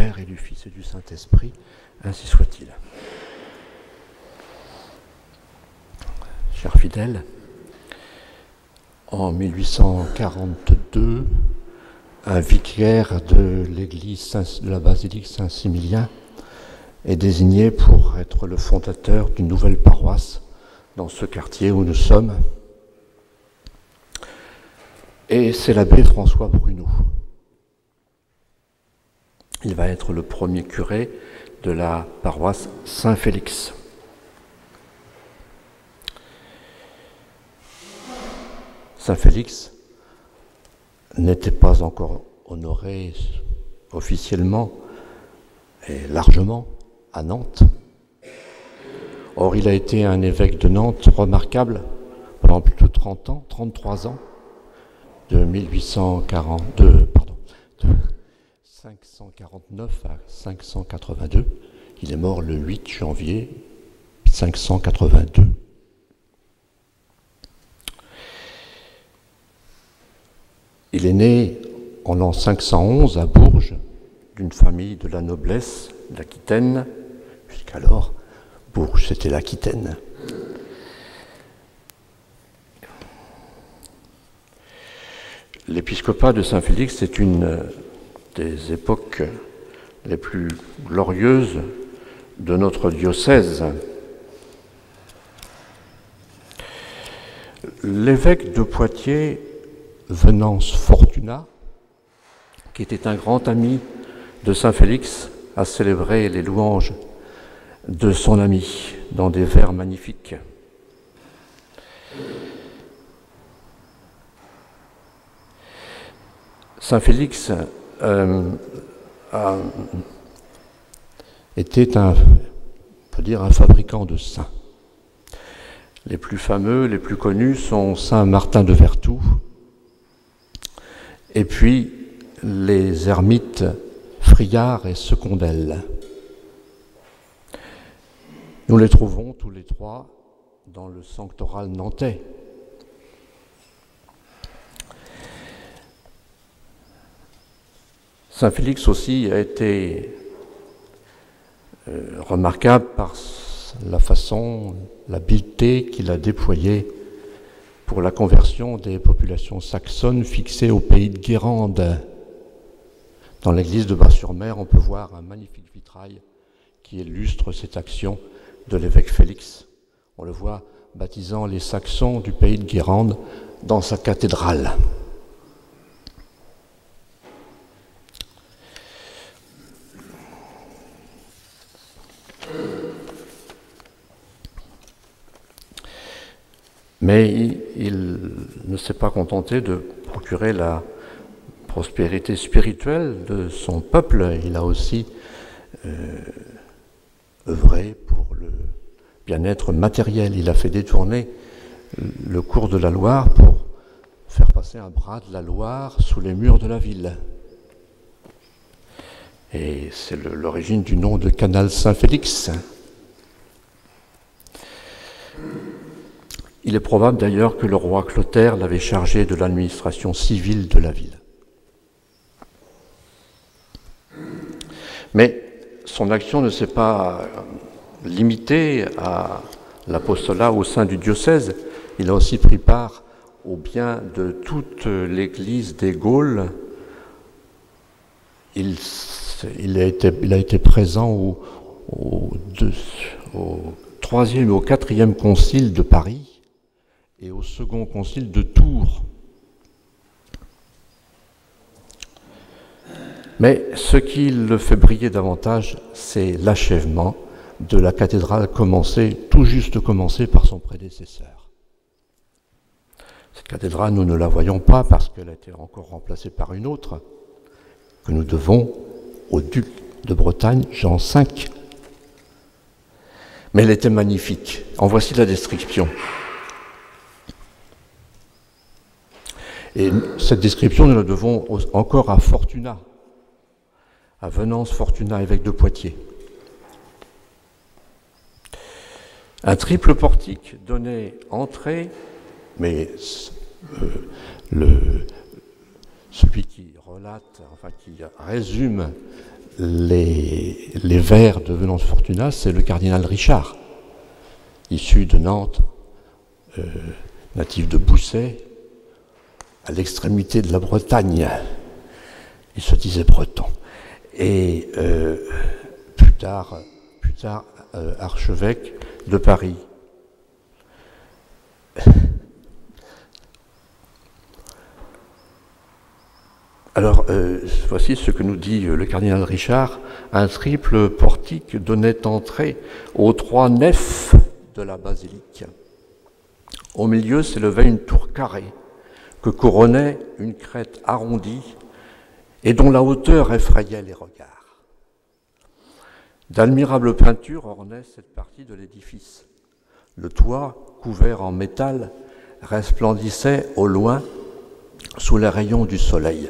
Père et du Fils et du Saint-Esprit, ainsi soit-il. Chers fidèles, en 1842, un vicaire de l'église de la basilique Saint-Similien est désigné pour être le fondateur d'une nouvelle paroisse dans ce quartier où nous sommes. Et c'est l'abbé François Bruno. Il va être le premier curé de la paroisse Saint-Félix. Saint-Félix n'était pas encore honoré officiellement et largement à Nantes. Or, il a été un évêque de Nantes remarquable pendant plus de 30 ans, 33 ans, de 549 à 582. Il est mort le 8 janvier 582. Il est né en l'an 511 à Bourges, d'une famille de la noblesse d'Aquitaine, puisqu'alors Bourges c'était l'Aquitaine. L'épiscopat de Saint-Félix est une des époques les plus glorieuses de notre diocèse. L'évêque de Poitiers, Venance Fortunat, qui était un grand ami de Saint-Félix, a célébré les louanges de son ami dans des vers magnifiques. Saint-Félix était on peut dire un fabricant de saints. Les plus fameux, les plus connus sont Saint Martin de Vertou et puis les ermites Friard et Secondel. Nous les trouvons tous les trois dans le sanctoral nantais. Saint-Félix aussi a été remarquable par la façon, l'habileté qu'il a déployée pour la conversion des populations saxonnes fixées au pays de Guérande. Dans l'église de Bas-sur-Mer, on peut voir un magnifique vitrail qui illustre cette action de l'évêque Félix. On le voit baptisant les Saxons du pays de Guérande dans sa cathédrale. Mais il ne s'est pas contenté de procurer la prospérité spirituelle de son peuple. Il a aussi œuvré pour le bien-être matériel. Il a fait détourner le cours de la Loire pour faire passer un bras de la Loire sous les murs de la ville. Et c'est l'origine du nom de canal Saint-Félix. Il est probable d'ailleurs que le roi Clotaire l'avait chargé de l'administration civile de la ville. Mais son action ne s'est pas limitée à l'apostolat au sein du diocèse. Il a aussi pris part au bien de toute l'Église des Gaules. Il a été présent au 3e et au 4e concile de Paris et au second concile de Tours. Mais ce qui le fait briller davantage, c'est l'achèvement de la cathédrale tout juste commencée par son prédécesseur. Cette cathédrale, nous ne la voyons pas parce qu'elle a été encore remplacée par une autre que nous devons au duc de Bretagne, Jean V. Mais elle était magnifique. En voici la description. Et cette description, nous la devons encore à Fortunat, à Venance Fortunat, évêque de Poitiers. Un triple portique donnait entrée, mais celui qui relate, enfin qui résume les vers de Venance Fortuna, c'est le cardinal Richard, issu de Nantes, natif de Bousset, à l'extrémité de la Bretagne. Il se disait breton. Et plus tard archevêque de Paris. Alors, voici ce que nous dit le cardinal Richard. Un triple portique donnait entrée aux 3 nefs de la basilique. Au milieu s'élevait une tour carrée que couronnait une crête arrondie et dont la hauteur effrayait les regards. D'admirables peintures ornaient cette partie de l'édifice. Le toit, couvert en métal, resplendissait au loin sous les rayons du soleil.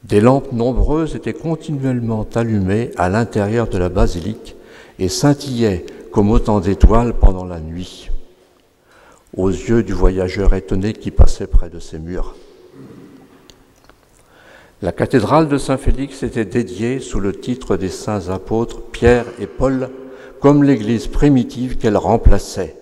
Des lampes nombreuses étaient continuellement allumées à l'intérieur de la basilique et scintillaient comme autant d'étoiles pendant la nuit, aux yeux du voyageur étonné qui passait près de ces murs. La cathédrale de Saint-Félix était dédiée sous le titre des saints apôtres Pierre et Paul, comme l'église primitive qu'elle remplaçait.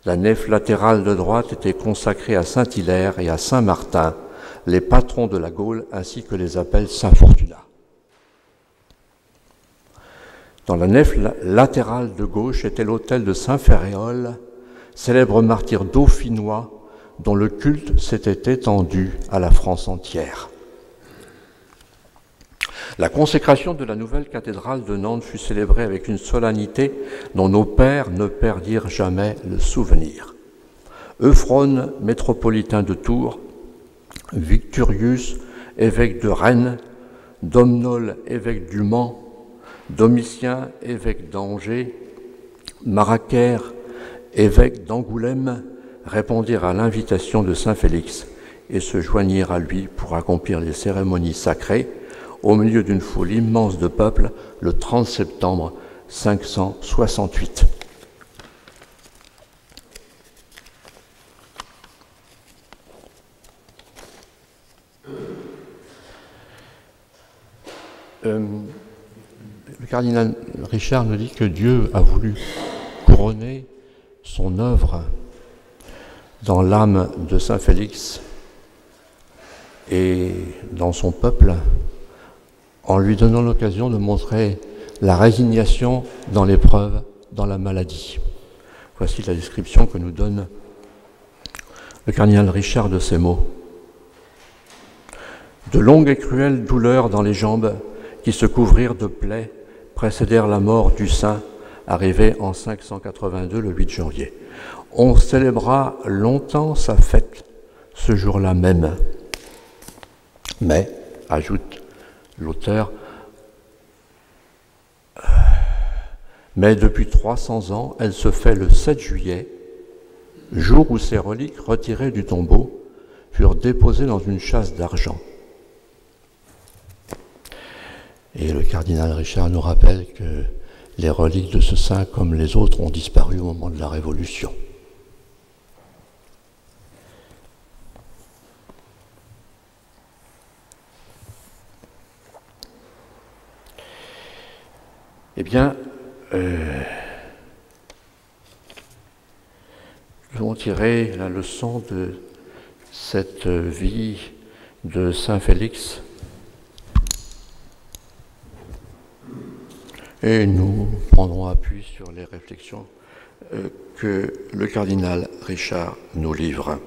La nef latérale de droite était consacrée à Saint-Hilaire et à Saint-Martin, les patrons de la Gaule, ainsi que les appelle Saint-Fortuna. Dans la nef latérale de gauche était l'autel de Saint-Ferréol, célèbre martyr dauphinois dont le culte s'était étendu à la France entière. La consécration de la nouvelle cathédrale de Nantes fut célébrée avec une solennité dont nos pères ne perdirent jamais le souvenir. Euphrone, métropolitain de Tours, Victorius, évêque de Rennes, Domnole, évêque du Mans, Domitien, évêque d'Angers, Maracaire, évêque d'Angoulême, répondirent à l'invitation de Saint-Félix et se joignirent à lui pour accomplir les cérémonies sacrées au milieu d'une foule immense de peuple le 30 septembre 568. Le cardinal Richard nous dit que Dieu a voulu couronner son œuvre dans l'âme de Saint-Félix et dans son peuple, en lui donnant l'occasion de montrer la résignation dans l'épreuve, dans la maladie. Voici la description que nous donne le cardinal Richard de ces mots. De longues et cruelles douleurs dans les jambes qui se couvrirent de plaies précédèrent la mort du saint, arrivé en 582, le 8 janvier. On célébra longtemps sa fête, ce jour-là même. Mais, ajoute l'auteur, mais depuis 300 ans, elle se fait le 7 juillet, jour où ses reliques retirées du tombeau furent déposées dans une châsse d'argent. Et le cardinal Richard nous rappelle que les reliques de ce saint, comme les autres, ont disparu au moment de la Révolution. Eh bien, nous allons tirer la leçon de cette vie de Saint Félix et nous prendrons appui sur les réflexions que le cardinal Richard nous livre.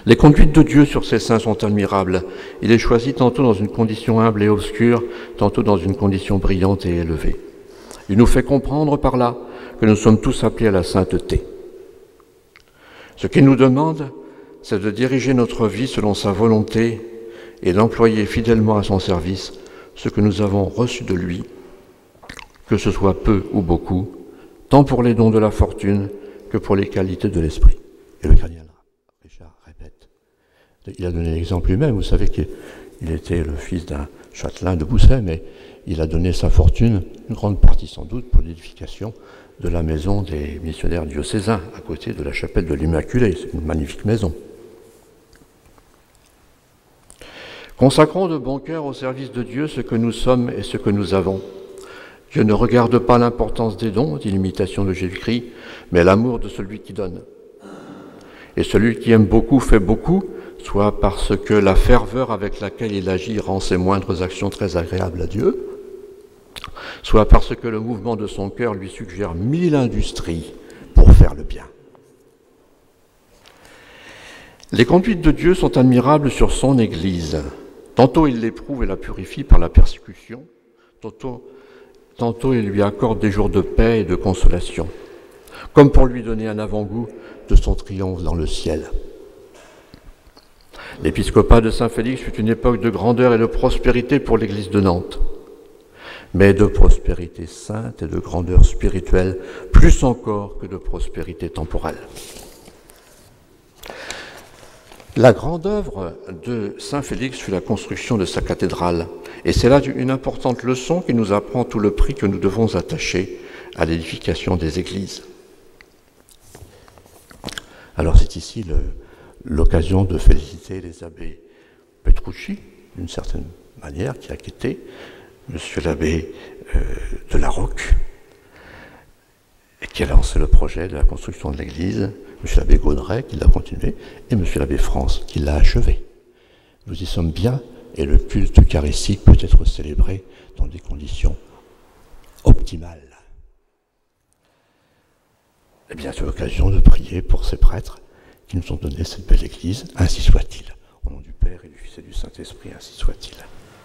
Les conduites de Dieu sur ces saints sont admirables. Il les choisit tantôt dans une condition humble et obscure, tantôt dans une condition brillante et élevée. Il nous fait comprendre par là que nous sommes tous appelés à la sainteté. Ce qu'il nous demande, c'est de diriger notre vie selon sa volonté et d'employer fidèlement à son service ce que nous avons reçu de lui, que ce soit peu ou beaucoup, tant pour les dons de la fortune que pour les qualités de l'esprit. Et le cardinal Richard répète. Il a donné l'exemple lui-même. Vous savez qu'il était le fils d'un châtelain de Bousset, mais il a donné sa fortune, une grande partie sans doute, pour l'édification de la maison des missionnaires diocésains, à côté de la chapelle de l'Immaculée. C'est une magnifique maison. Consacrons de bon cœur au service de Dieu ce que nous sommes et ce que nous avons. Dieu ne regarde pas l'importance des dons, dit l'imitation de Jésus-Christ, mais l'amour de celui qui donne. Et celui qui aime beaucoup fait beaucoup, soit parce que la ferveur avec laquelle il agit rend ses moindres actions très agréables à Dieu, soit parce que le mouvement de son cœur lui suggère 1000 industries pour faire le bien. Les conduites de Dieu sont admirables sur son Église. Tantôt il l'éprouve et la purifie par la persécution, tantôt il lui accorde des jours de paix et de consolation, comme pour lui donner un avant-goût de son triomphe dans le ciel. L'épiscopat de Saint-Félix fut une époque de grandeur et de prospérité pour l'Église de Nantes, mais de prospérité sainte et de grandeur spirituelle, plus encore que de prospérité temporelle. La grande œuvre de Saint-Félix fut la construction de sa cathédrale, et c'est là une importante leçon qui nous apprend tout le prix que nous devons attacher à l'édification des églises. Alors c'est ici l'occasion de féliciter les abbés Petrucci, d'une certaine manière, qui a quitté, monsieur l'abbé de la Roque, et qui a lancé le projet de la construction de l'église, monsieur l'abbé Gaudret qui l'a continué, et monsieur l'abbé France qui l'a achevé. Nous y sommes bien, et le culte eucharistique peut être célébré dans des conditions optimales. Eh bien, c'est l'occasion de prier pour ces prêtres qui nous ont donné cette belle église. Ainsi soit-il. Au nom du Père et du Fils et du Saint-Esprit, ainsi soit-il.